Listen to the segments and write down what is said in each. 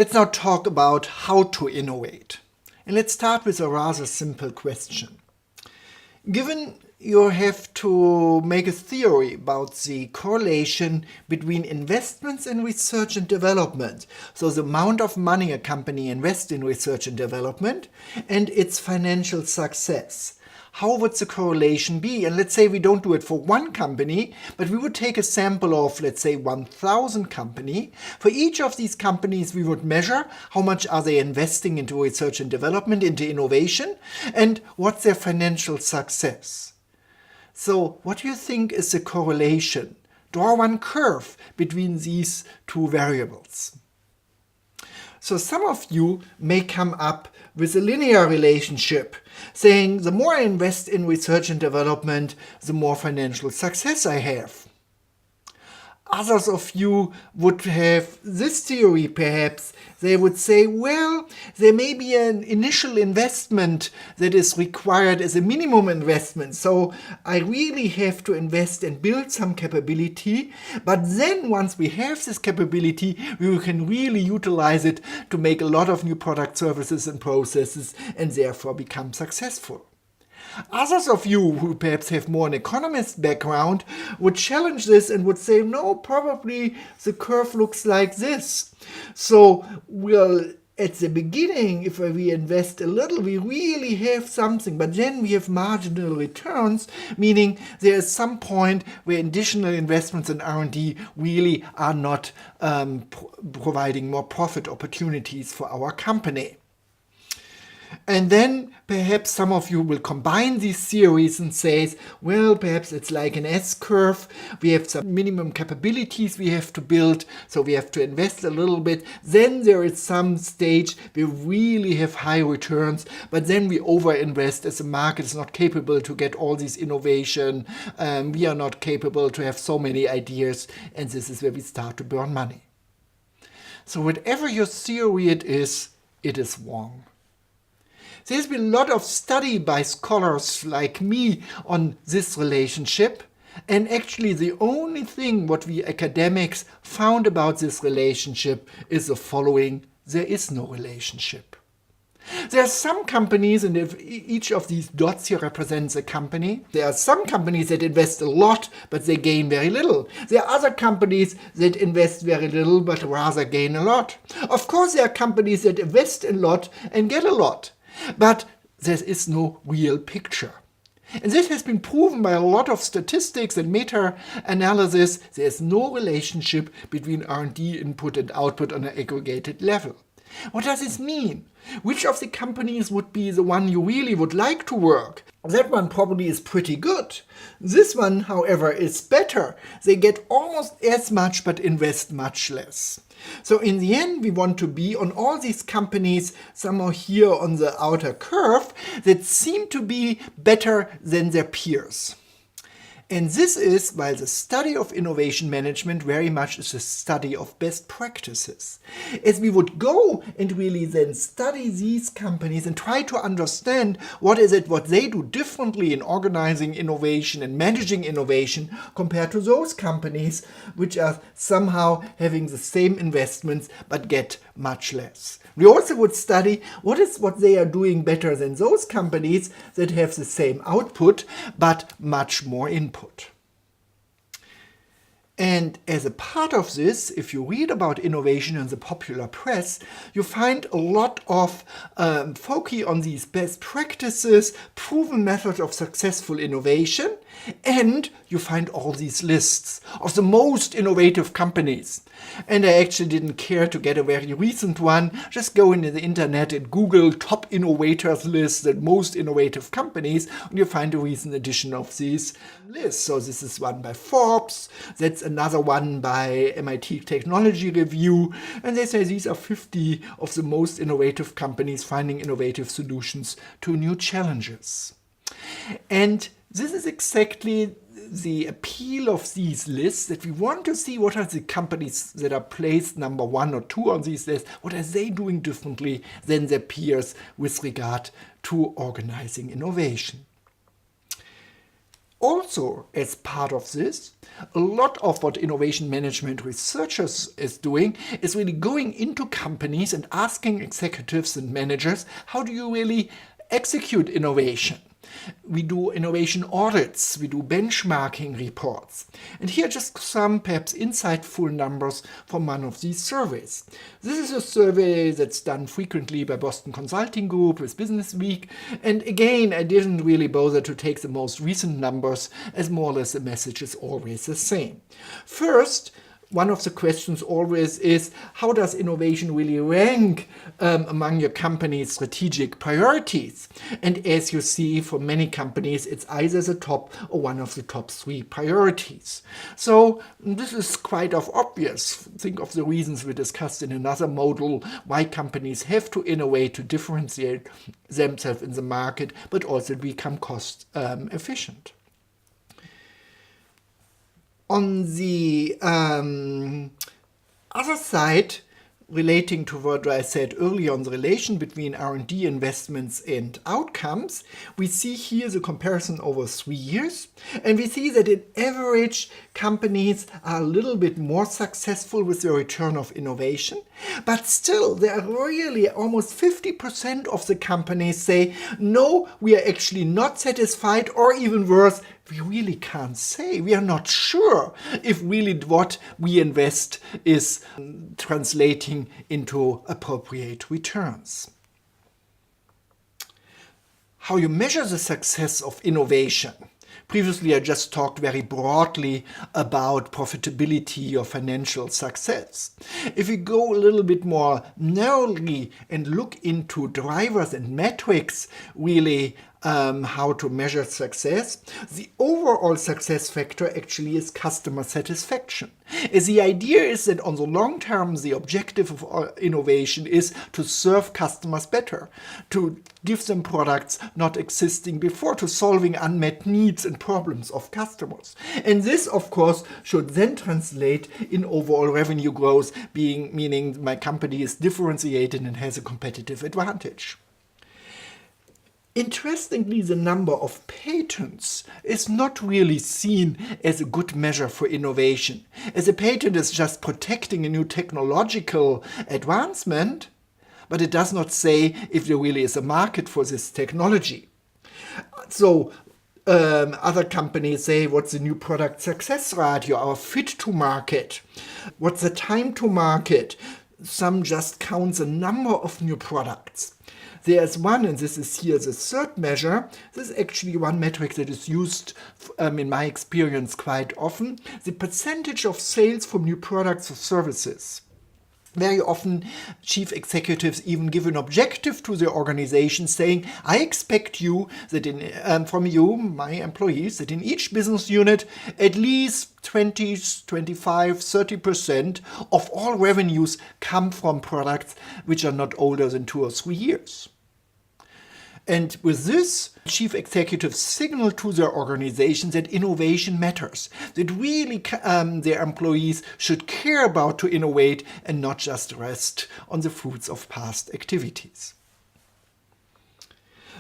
Let's now talk about how to innovate. And let's start with a rather simple question. Given you have to make a theory about the correlation between investments in research and development, so the amount of money a company invests in research and development, and its financial success. How would the correlation be? And let's say we don't do it for one company, but we would take a sample of, let's say, 1,000 companies. For each of these companies, we would measure how much are they investing into research and development, into innovation, and what's their financial success. So what do you think is the correlation? Draw one curve between these two variables. So some of you may come up with a linear relationship, saying the more I invest in research and development, the more financial success I have. Others of you would have this theory perhaps. They would say, well, there may be an initial investment that is required as a minimum investment. So I really have to invest and build some capability. But then once we have this capability, we can really utilize it to make a lot of new product services and processes and therefore become successful. Others of you who perhaps have more an economist background would challenge this and would say, no, probably the curve looks like this. So, well, at the beginning, if we invest a little, we really have something, but then we have marginal returns, meaning there is some point where additional investments in R&D really are not providing more profit opportunities for our company. And then perhaps some of you will combine these theories and say, well, perhaps it's like an S-curve. We have some minimum capabilities we have to build, so we have to invest a little bit. Then there is some stage we really have high returns, but then we overinvest as the market is not capable to get all this innovation. We are not capable to have so many ideas, and this is where we start to burn money. So whatever your theory it is wrong. There's been a lot of study by scholars like me on this relationship, and actually the only thing what we academics found about this relationship is the following: there is no relationship. There are some companies, and if each of these dots here represents a company, there are some companies that invest a lot, but they gain very little. There are other companies that invest very little, but rather gain a lot. Of course, there are companies that invest a lot and get a lot. But there is no real picture. And this has been proven by a lot of statistics and meta-analysis. There is no relationship between R&D input and output on an aggregated level. What does this mean? Which of the companies would be the one you really would like to work? That one probably is pretty good. This one, however, is better. They get almost as much but invest much less. So in the end, we want to be on all these companies, somehow here on the outer curve, that seem to be better than their peers. And this is while the study of innovation management very much is a study of best practices. As we would go and really then study these companies and try to understand what they do differently in organizing innovation and managing innovation compared to those companies which are somehow having the same investments but get much less. We also would study what they are doing better than those companies that have the same output but much more input. And as a part of this, if you read about innovation in the popular press, you find a lot of focus on these best practices, proven methods of successful innovation, and you find all these lists of the most innovative companies. And I actually didn't care to get a very recent one. Just go into the internet and Google top innovators list and most innovative companies, and you find a recent edition of these lists. So this is one by Forbes, that's another one by MIT Technology Review, and they say these are 50 of the most innovative companies finding innovative solutions to new challenges. And this is exactly the appeal of these lists, that we want to see what are the companies that are placed number 1 or 2 on these lists, what are they doing differently than their peers with regard to organizing innovation. Also, as part of this, a lot of what innovation management researchers is doing is really going into companies and asking executives and managers, how do you really execute innovation? We do innovation audits, we do benchmarking reports. And here are just some perhaps insightful numbers from one of these surveys. This is a survey that's done frequently by Boston Consulting Group with Business Week. And again, I didn't really bother to take the most recent numbers, as more or less the message is always the same. First, one of the questions always is, how does innovation really rank among your company's strategic priorities? And as you see, for many companies, it's either the top or one of the top 3 priorities. So this is quite obvious. Think of the reasons we discussed in another module, why companies have to innovate to differentiate themselves in the market, but also become cost efficient. On the other side, relating to what I said earlier on the relation between R&D investments and outcomes, we see here the comparison over 3 years. And we see that in average, companies are a little bit more successful with the return of innovation. But still, there are really almost 50% of the companies say, no, we are actually not satisfied, or even worse, we really can't say. We are not sure if really what we invest is translating into appropriate returns. How you measure the success of innovation. Previously, I just talked very broadly about profitability or financial success. If we go a little bit more narrowly and look into drivers and metrics, really how to measure success, the overall success factor actually is customer satisfaction. As the idea is that on the long term, the objective of innovation is to serve customers better, to give them products not existing before, to solving unmet needs and problems of customers. And this, of course, should then translate in overall revenue growth, meaning my company is differentiated and has a competitive advantage. Interestingly, the number of patents is not really seen as a good measure for innovation, as a patent is just protecting a new technological advancement, but it does not say if there really is a market for this technology. So other companies say, what's the new product success ratio, our fit to market, what's the time to market? Some just count the number of new products. There's one, and this is here the third measure. This is actually one metric that is used, in my experience, quite often. The percentage of sales from new products or services. Very often, chief executives even give an objective to their organization saying, I expect you that from you, my employees, that in each business unit, at least 20, 25, 30% of all revenues come from products which are not older than 2 or 3 years. And with this, chief executives signal to their organization that innovation matters, that really their employees should care about to innovate and not just rest on the fruits of past activities.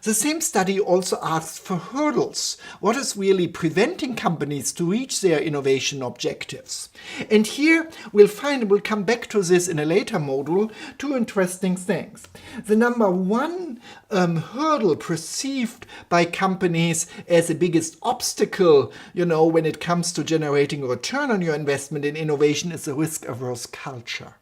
The same study also asks for hurdles. What is really preventing companies to reach their innovation objectives? And here we'll come back to this in a later module, 2 interesting things. The number one hurdle perceived by companies as the biggest obstacle, when it comes to generating a return on your investment in innovation is a risk-averse culture.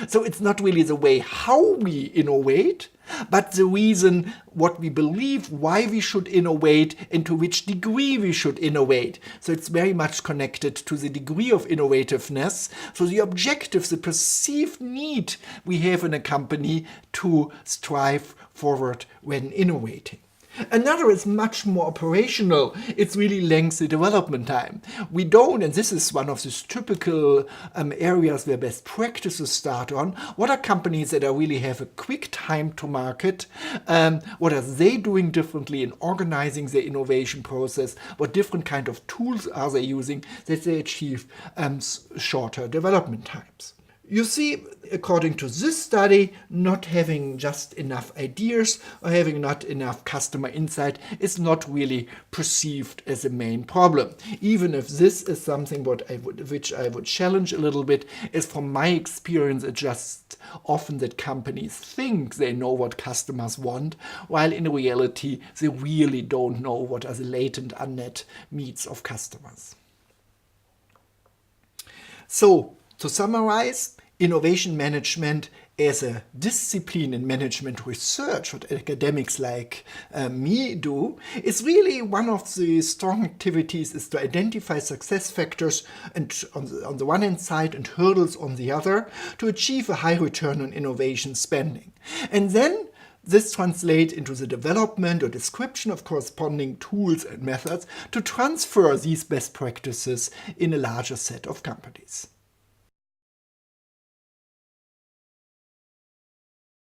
So it's not really the way how we innovate, but the reason what we believe, why we should innovate, and to which degree we should innovate. So it's very much connected to the degree of innovativeness. So the objective, the perceived need we have in a company to strive forward when innovating. Another is much more operational. It's really lengthy development time. We don't, and this is one of these typical areas where best practices start on. What are companies that really have a quick time to market? What are they doing differently in organizing their innovation process? What different kind of tools are they using that they achieve shorter development times? You see, according to this study, not having just enough ideas or having not enough customer insight is not really perceived as a main problem. Even if this is something which I would challenge a little bit, is from my experience, it's just often that companies think they know what customers want, while in reality they really don't know what are the latent unmet needs of customers. So, to summarize, innovation management as a discipline in management research, what academics like me do, is really one of the strong activities is to identify success factors and on the one hand side and hurdles on the other to achieve a high return on innovation spending. And then this translates into the development or description of corresponding tools and methods to transfer these best practices in a larger set of companies.